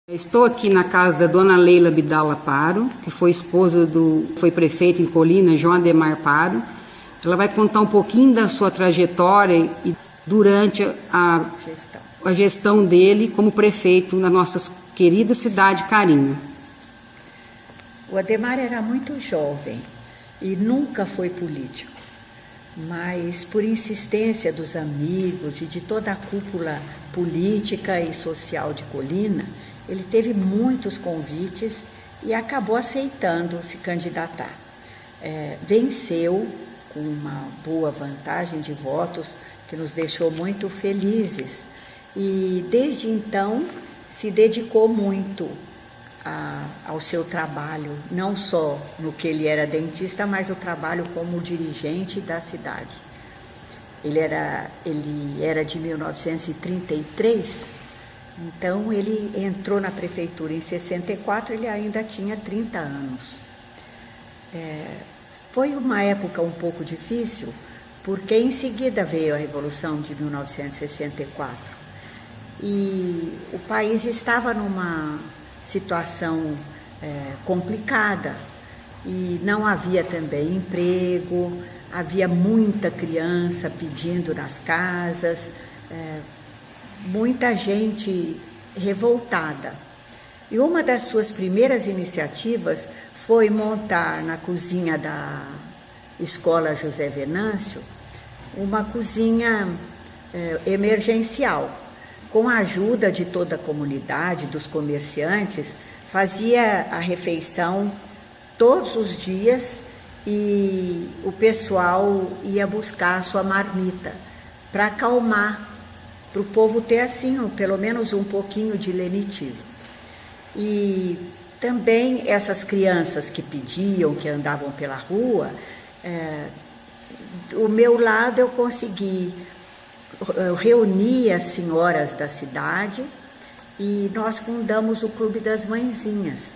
Estou aqui na casa da dona Leila Bidala Paro, que foi esposa foi prefeita em Colina, João Ademar Paro. Ela vai contar um pouquinho da sua trajetória e durante a gestão dele como prefeito na nossa querida cidade Carinho. O Ademar era muito jovem e nunca foi político, mas por insistência dos amigos e de toda a cúpula política e social de Colina, ele teve muitos convites e acabou aceitando se candidatar. Venceu com uma boa vantagem de votos que nos deixou muito felizes e desde então se dedicou muito ao seu trabalho, não só no que ele era dentista, mas o trabalho como dirigente da cidade. Ele era de 1933, então ele entrou na prefeitura em 64, ele ainda tinha 30 anos. Foi uma época um pouco difícil, porque em seguida veio a Revolução de 1964 e o país estava numa situação complicada e não havia também emprego, havia muita criança pedindo nas casas, muita gente revoltada. E uma das suas primeiras iniciativas foi montar na cozinha da Escola José Venâncio uma cozinha emergencial. Com a ajuda de toda a comunidade, dos comerciantes, fazia a refeição todos os dias e o pessoal ia buscar a sua marmita para acalmar, para o povo ter assim, pelo menos um pouquinho de lenitivo. E também essas crianças que pediam, que andavam pela rua, do meu lado eu consegui reunir as senhoras da cidade e nós fundamos o Clube das Mãezinhas.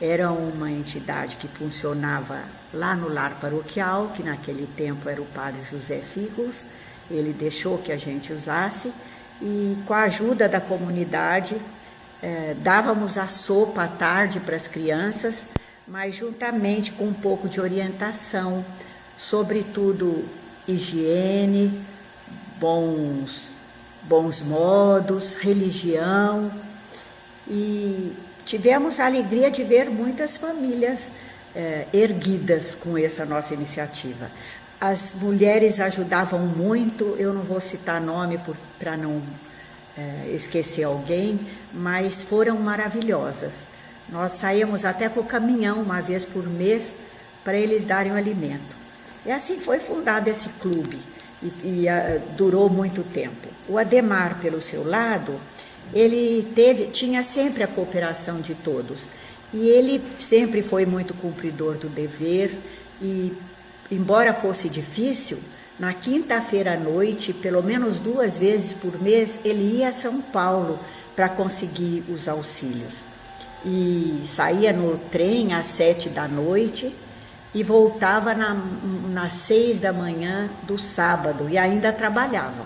Era uma entidade que funcionava lá no lar paroquial, que naquele tempo era o padre José Figos. Ele deixou que a gente usasse e com a ajuda da comunidade dávamos a sopa à tarde para as crianças, mas juntamente com um pouco de orientação, sobretudo higiene, bons modos, religião, e tivemos a alegria de ver muitas famílias erguidas com essa nossa iniciativa. As mulheres ajudavam muito, eu não vou citar nome para não esquecer alguém, mas foram maravilhosas. Nós saíamos até com o caminhão uma vez por mês para eles darem o alimento. E assim foi fundado esse clube e durou muito tempo. O Ademar, pelo seu lado, ele tinha sempre a cooperação de todos e ele sempre foi muito cumpridor do dever e, embora fosse difícil, na quinta-feira à noite, pelo menos 2 vezes por mês, ele ia a São Paulo para conseguir os auxílios. E saía no trem às 7 da noite e voltava nas 6 da manhã do sábado e ainda trabalhava.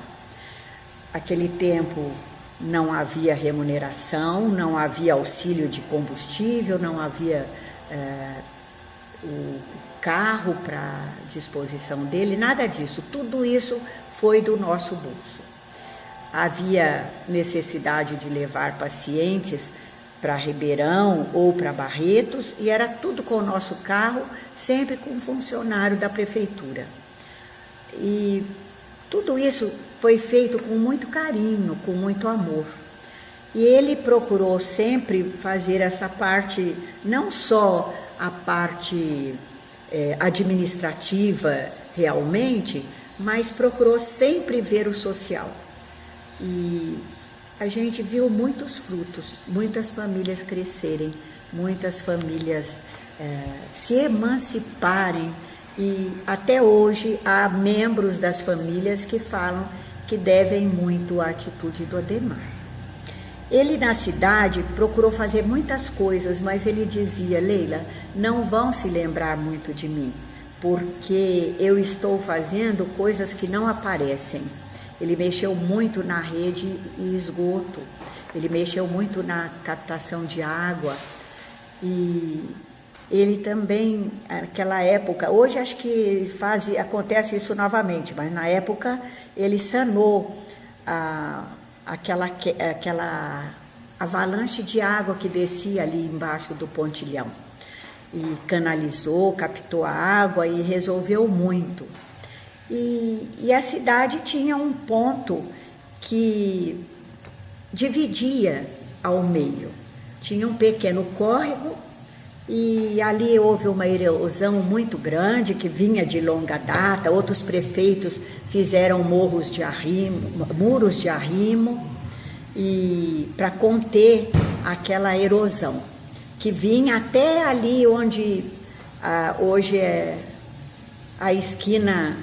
Aquele tempo não havia remuneração, não havia auxílio de combustível, não havia o carro para disposição dele, nada disso. Tudo isso foi do nosso bolso. Havia necessidade de levar pacientes para Ribeirão ou para Barretos e era tudo com o nosso carro, sempre com um funcionário da prefeitura. E tudo isso foi feito com muito carinho, com muito amor. E ele procurou sempre fazer essa parte, não só a parte administrativa realmente, mas procurou sempre ver o social. E a gente viu muitos frutos, muitas famílias crescerem, muitas famílias se emanciparem e até hoje há membros das famílias que falam que devem muito à atitude do Ademar. Ele na cidade procurou fazer muitas coisas, mas ele dizia: Leila, não vão se lembrar muito de mim, porque eu estou fazendo coisas que não aparecem. Ele mexeu muito na rede e esgoto Ele mexeu muito na captação de água e ele também, naquela época, hoje acho que acontece isso novamente, mas na época ele sanou aquela avalanche de água que descia ali embaixo do pontilhão. E canalizou, captou a água e resolveu muito. E a cidade tinha um ponto que dividia ao meio. Tinha um pequeno córrego e ali houve uma erosão muito grande que vinha de longa data. Outros prefeitos fizeram muros de arrimo e para conter aquela erosão que vinha até ali onde hoje é a esquina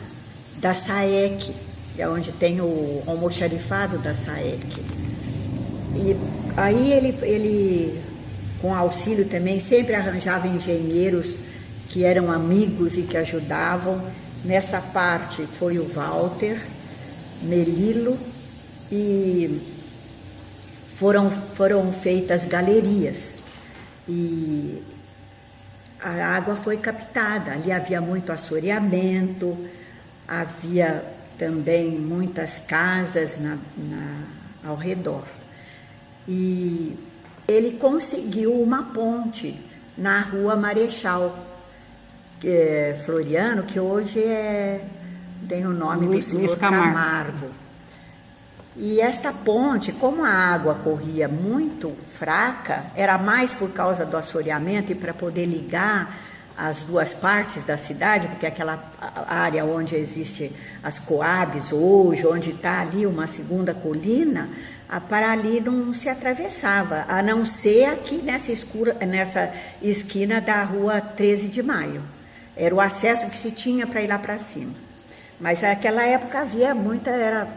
da SAEC, é onde tem o almoxarifado da SAEC. E aí ele, com auxílio também, sempre arranjava engenheiros que eram amigos e que ajudavam. Nessa parte foi o Walter, Melilo, e foram feitas galerias. E a água foi captada, ali havia muito assoreamento, havia também muitas casas ao redor. E ele conseguiu uma ponte na Rua Marechal Floriano, que hoje tem o nome do senhor Camargo. E esta ponte, como a água corria muito fraca, era mais por causa do assoreamento e para poder ligar as duas partes da cidade, porque aquela área onde existem as Coabs hoje, onde está ali uma segunda colina, para ali não se atravessava, a não ser aqui nessa esquina da Rua 13 de Maio. Era o acesso que se tinha para ir lá para cima. Mas naquela época havia era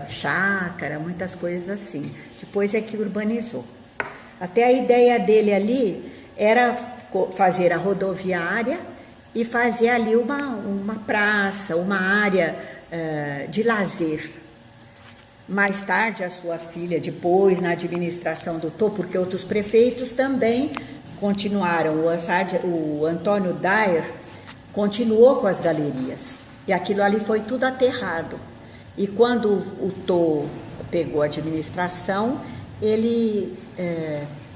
chácara, muitas coisas assim. Depois é que urbanizou. Até a ideia dele ali era fazer a rodoviária e fazer ali uma praça, uma área de lazer. Mais tarde, a sua filha, depois na administração do Tô, porque outros prefeitos também continuaram. O Antônio Dyer continuou com as galerias. E aquilo ali foi tudo aterrado. E quando o Tô pegou a administração, ele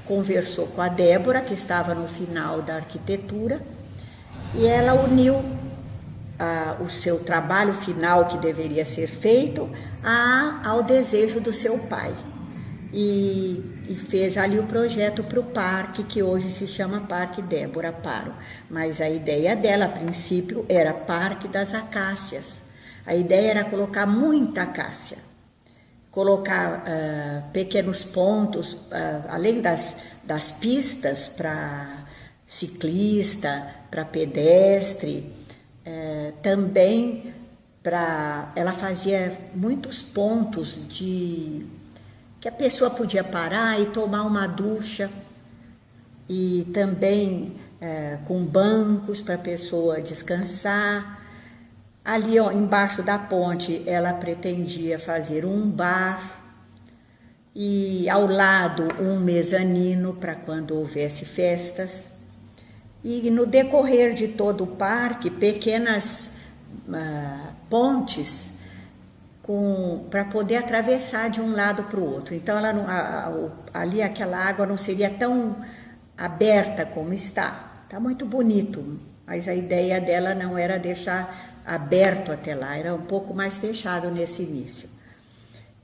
conversou com a Débora, que estava no final da arquitetura, e ela uniu o seu trabalho final, que deveria ser feito, ao desejo do seu pai. E fez ali o projeto para o parque, que hoje se chama Parque Débora Aparo. Mas a ideia dela, a princípio, era Parque das Acácias. A ideia era colocar muita acácia, colocar pequenos pontos, além das pistas para ciclista, para pedestre, também ela fazia muitos pontos que a pessoa podia parar e tomar uma ducha, e também com bancos para a pessoa descansar. Ali embaixo da ponte ela pretendia fazer um bar e ao lado um mezanino para quando houvesse festas. E no decorrer de todo o parque, pequenas pontes para poder atravessar de um lado para o outro. Então ali aquela água não seria tão aberta como está. Está muito bonito, mas a ideia dela não era deixar aberto até lá, era um pouco mais fechado nesse início.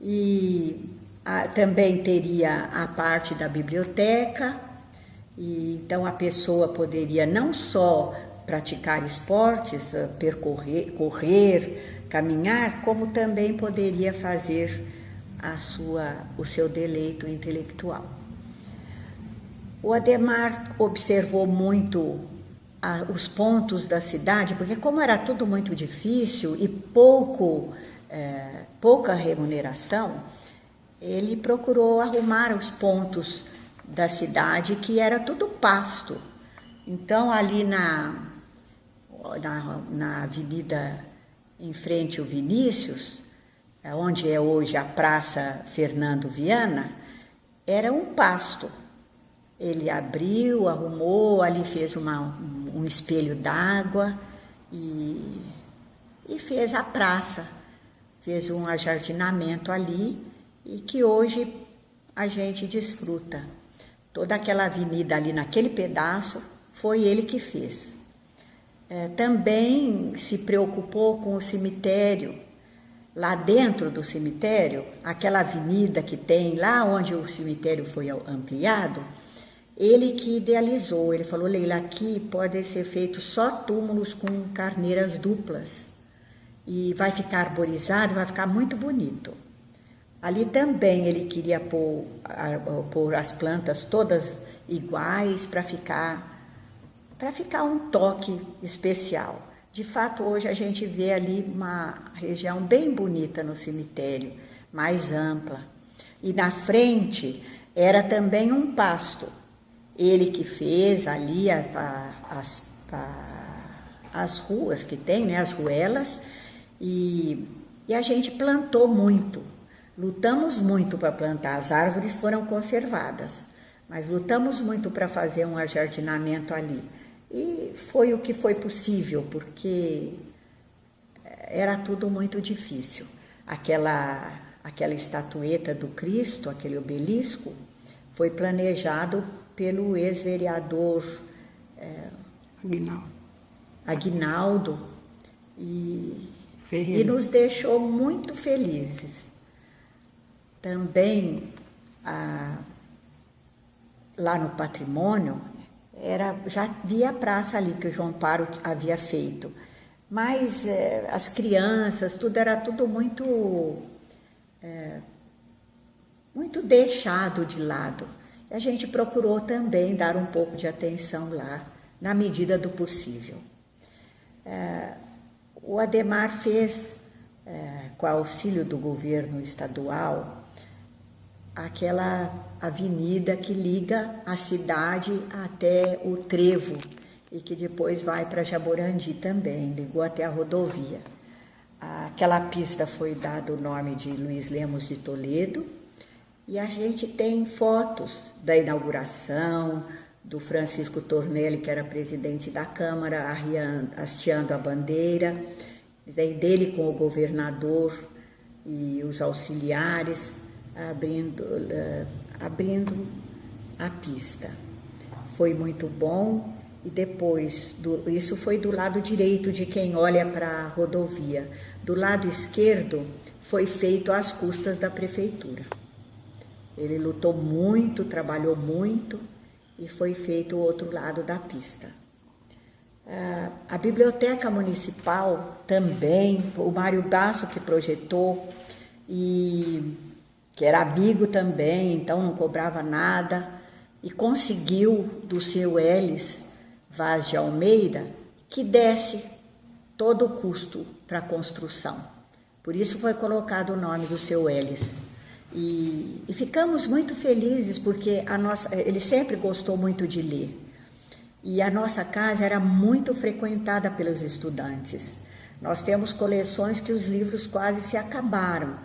E também teria a parte da biblioteca, e então a pessoa poderia não só praticar esportes, correr, caminhar, como também poderia fazer o seu deleito intelectual. O Adhemar observou muito os pontos da cidade, porque como era tudo muito difícil e pouca remuneração, ele procurou arrumar os pontos da cidade que era tudo pasto. Então ali na avenida em frente ao Vinícius, onde é hoje a Praça Fernando Viana, era um pasto. Ele abriu, arrumou, ali fez um espelho d'água e fez a praça, fez um ajardinamento ali e que hoje a gente desfruta. Toda aquela avenida ali naquele pedaço foi ele que fez. Também se preocupou com o cemitério. Lá dentro do cemitério, aquela avenida que tem lá onde o cemitério foi ampliado, ele que idealizou. Ele falou: Leila, aqui podem ser feitos só túmulos com carneiras duplas e vai ficar arborizado, vai ficar muito bonito. Ali também ele queria pôr as plantas todas iguais para ficar um toque especial. De fato, hoje a gente vê ali uma região bem bonita no cemitério, mais ampla. E na frente era também um pasto. Ele que fez ali as ruas que tem, né, as ruelas, e a gente plantou muito. Lutamos muito para plantar, as árvores foram conservadas, mas lutamos muito para fazer um ajardinamento ali. E foi o que foi possível, porque era tudo muito difícil. Aquela estatueta do Cristo, aquele obelisco, foi planejado pelo ex-vereador Aguinaldo e nos deixou muito felizes. Também, lá no patrimônio, já havia a praça ali que o João Paro havia feito, mas as crianças, era tudo muito deixado de lado. E a gente procurou também dar um pouco de atenção lá, na medida do possível. O Adhemar fez, com o auxílio do governo estadual, aquela avenida que liga a cidade até o Trevo e que depois vai para Jaborandi também, ligou até a rodovia. Aquela pista foi dado o nome de Luiz Lemos de Toledo e a gente tem fotos da inauguração, do Francisco Tornelli, que era presidente da Câmara, hasteando a bandeira, dele com o governador e os auxiliares, abrindo a pista. Foi muito bom e depois, isso foi do lado direito de quem olha para a rodovia. Do lado esquerdo foi feito às custas da prefeitura. Ele lutou muito, trabalhou muito e foi feito o outro lado da pista. A Biblioteca Municipal também, o Mário Basso que projetou e que era amigo também, então não cobrava nada, e conseguiu do seu Elis Vaz de Almeida que desse todo o custo para a construção. Por isso foi colocado o nome do seu Elis. E ficamos muito felizes porque ele sempre gostou muito de ler. E a nossa casa era muito frequentada pelos estudantes. Nós temos coleções que os livros quase se acabaram,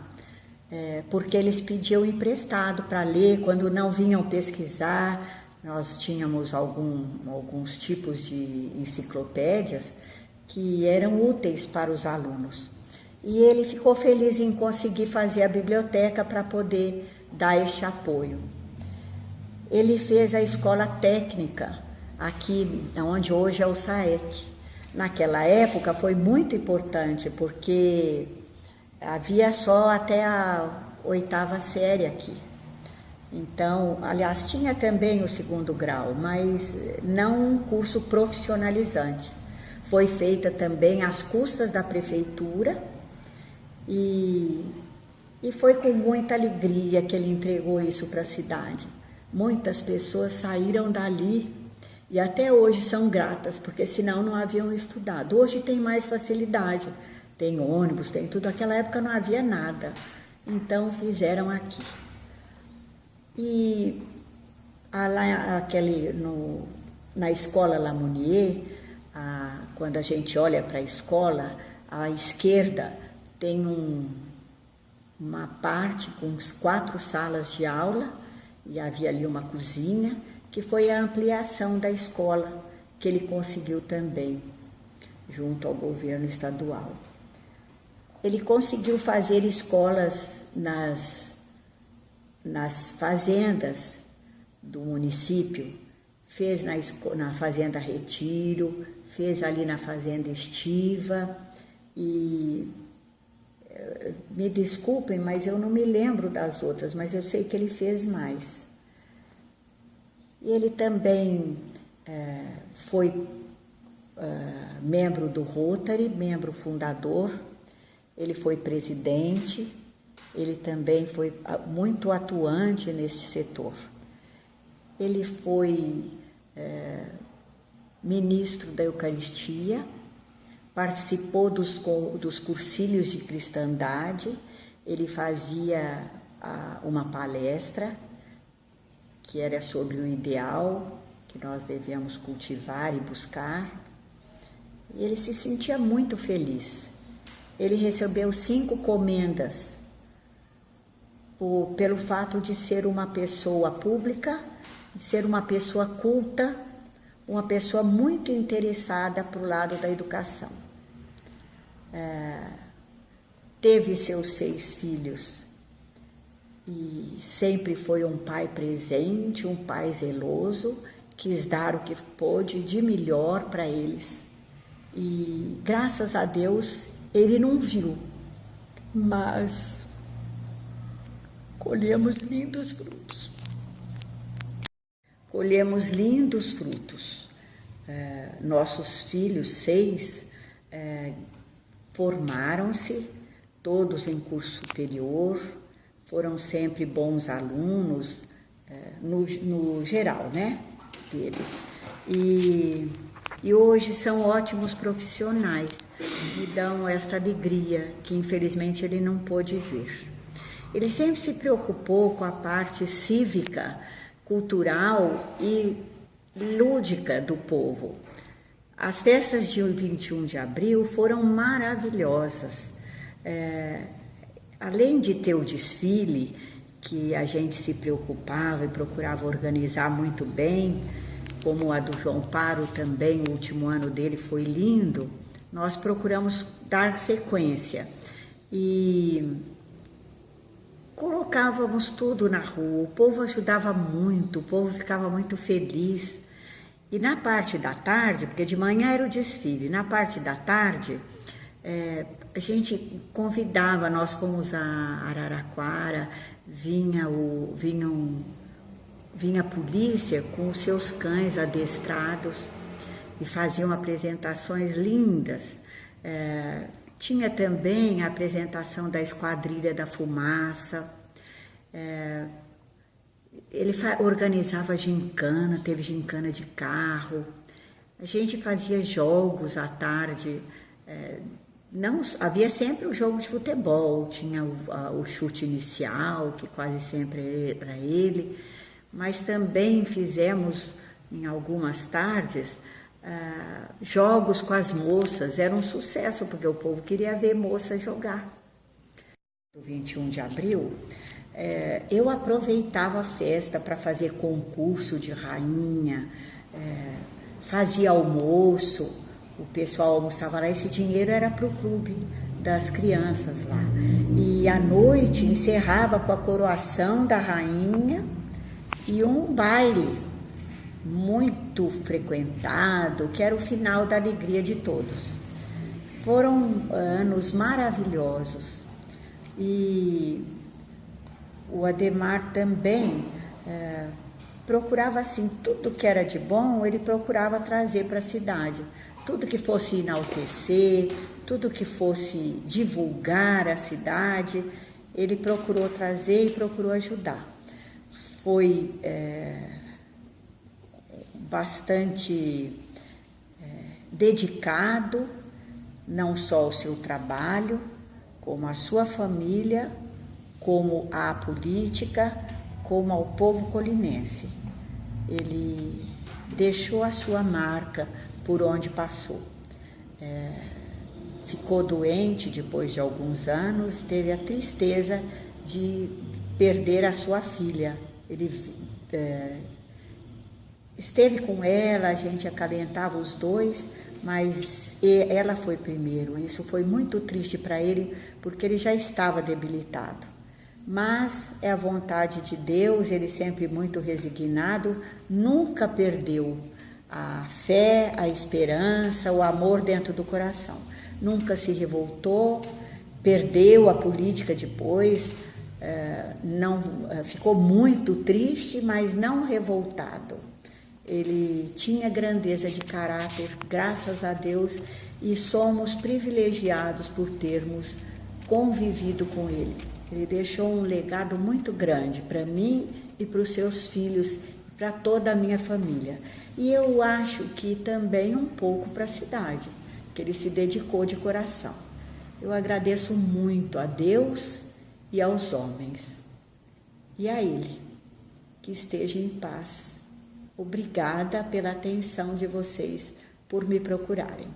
porque eles pediam emprestado para ler quando não vinham pesquisar. Nós tínhamos alguns tipos de enciclopédias que eram úteis para os alunos. E ele ficou feliz em conseguir fazer a biblioteca para poder dar este apoio. Ele fez a escola técnica aqui, onde hoje é o SAEC. Naquela época foi muito importante, porque havia só até a 8ª série aqui. Então, aliás, tinha também o 2º grau, mas não um curso profissionalizante. Foi feita também às custas da prefeitura e foi com muita alegria que ele entregou isso para a cidade. Muitas pessoas saíram dali e até hoje são gratas, porque senão não haviam estudado. Hoje tem mais facilidade, tem ônibus, tem tudo. Naquela época não havia nada, então fizeram aqui. E na escola Lamounier, quando a gente olha para a escola, à esquerda tem uma parte com 4 salas de aula e havia ali uma cozinha, que foi a ampliação da escola, que ele conseguiu também, junto ao governo estadual. Ele conseguiu fazer escolas nas fazendas do município, fez na Fazenda Retiro, fez ali na Fazenda Estiva, e me desculpem, mas eu não me lembro das outras, mas eu sei que ele fez mais. E ele também foi membro do Rotary, membro fundador, ele foi presidente, ele também foi muito atuante neste setor. Ele foi ministro da Eucaristia, participou dos cursilhos de cristandade, ele fazia uma palestra que era sobre o ideal que nós devemos cultivar e buscar, e ele se sentia muito feliz. Ele recebeu 5 comendas pelo fato de ser uma pessoa pública, de ser uma pessoa culta, uma pessoa muito interessada para o lado da educação. Teve seus 6 filhos e sempre foi um pai presente, um pai zeloso, quis dar o que pôde de melhor para eles. E graças a Deus ele não viu, mas colhemos lindos frutos. Colhemos lindos frutos. Nossos filhos, 6, formaram-se, todos em curso superior, foram sempre bons alunos, no geral, né, deles. E hoje são ótimos profissionais, me dão esta alegria que infelizmente ele não pôde ver. Ele sempre se preocupou com a parte cívica, cultural e lúdica do povo. As festas de 21 de abril foram maravilhosas. Além de ter o desfile, que a gente se preocupava e procurava organizar muito bem, como a do João Paro também, o último ano dele foi lindo, nós procuramos dar sequência e colocávamos tudo na rua, o povo ajudava muito, o povo ficava muito feliz. E na parte da tarde, porque de manhã era o desfile, na parte da tarde, a gente convidava, nós fomos a Araraquara, vinha a polícia com os seus cães adestrados e faziam apresentações lindas. Tinha também a apresentação da Esquadrilha da Fumaça. Ele organizava gincana, teve gincana de carro. A gente fazia jogos à tarde. Não, havia sempre o jogo de futebol, tinha o chute inicial, que quase sempre era ele, mas também fizemos, em algumas tardes, jogos com as moças. Era um sucesso, porque o povo queria ver moça jogar. No 21 de abril, eu aproveitava a festa para fazer concurso de rainha, fazia almoço, o pessoal almoçava lá, esse dinheiro era para o clube das crianças lá. E à noite encerrava com a coroação da rainha e um baile muito frequentado, que era o final da alegria de todos. Foram anos maravilhosos. E o Ademar também procurava, assim, tudo que era de bom, ele procurava trazer para a cidade. Tudo que fosse enaltecer, tudo que fosse divulgar a cidade, ele procurou trazer e procurou ajudar. Foi bastante dedicado, não só ao seu trabalho, como à sua família, como à política, como ao povo colinense. Ele deixou a sua marca por onde passou. Ficou doente depois de alguns anos, teve a tristeza de perder a sua filha Ele esteve com ela, a gente acalentava os dois, mas ela foi primeiro. Isso foi muito triste para ele, porque ele já estava debilitado. Mas é a vontade de Deus, ele sempre muito resignado, nunca perdeu a fé, a esperança, o amor dentro do coração. Nunca se revoltou, perdeu a política depois, não ficou muito triste, mas não revoltado. Ele tinha grandeza de caráter, graças a Deus, e somos privilegiados por termos convivido com ele. Ele deixou um legado muito grande para mim e para os seus filhos, para toda a minha família. E eu acho que também um pouco para a cidade, que ele se dedicou de coração. Eu agradeço muito a Deus e aos homens. E a ele, que esteja em paz. Obrigada pela atenção de vocês por me procurarem.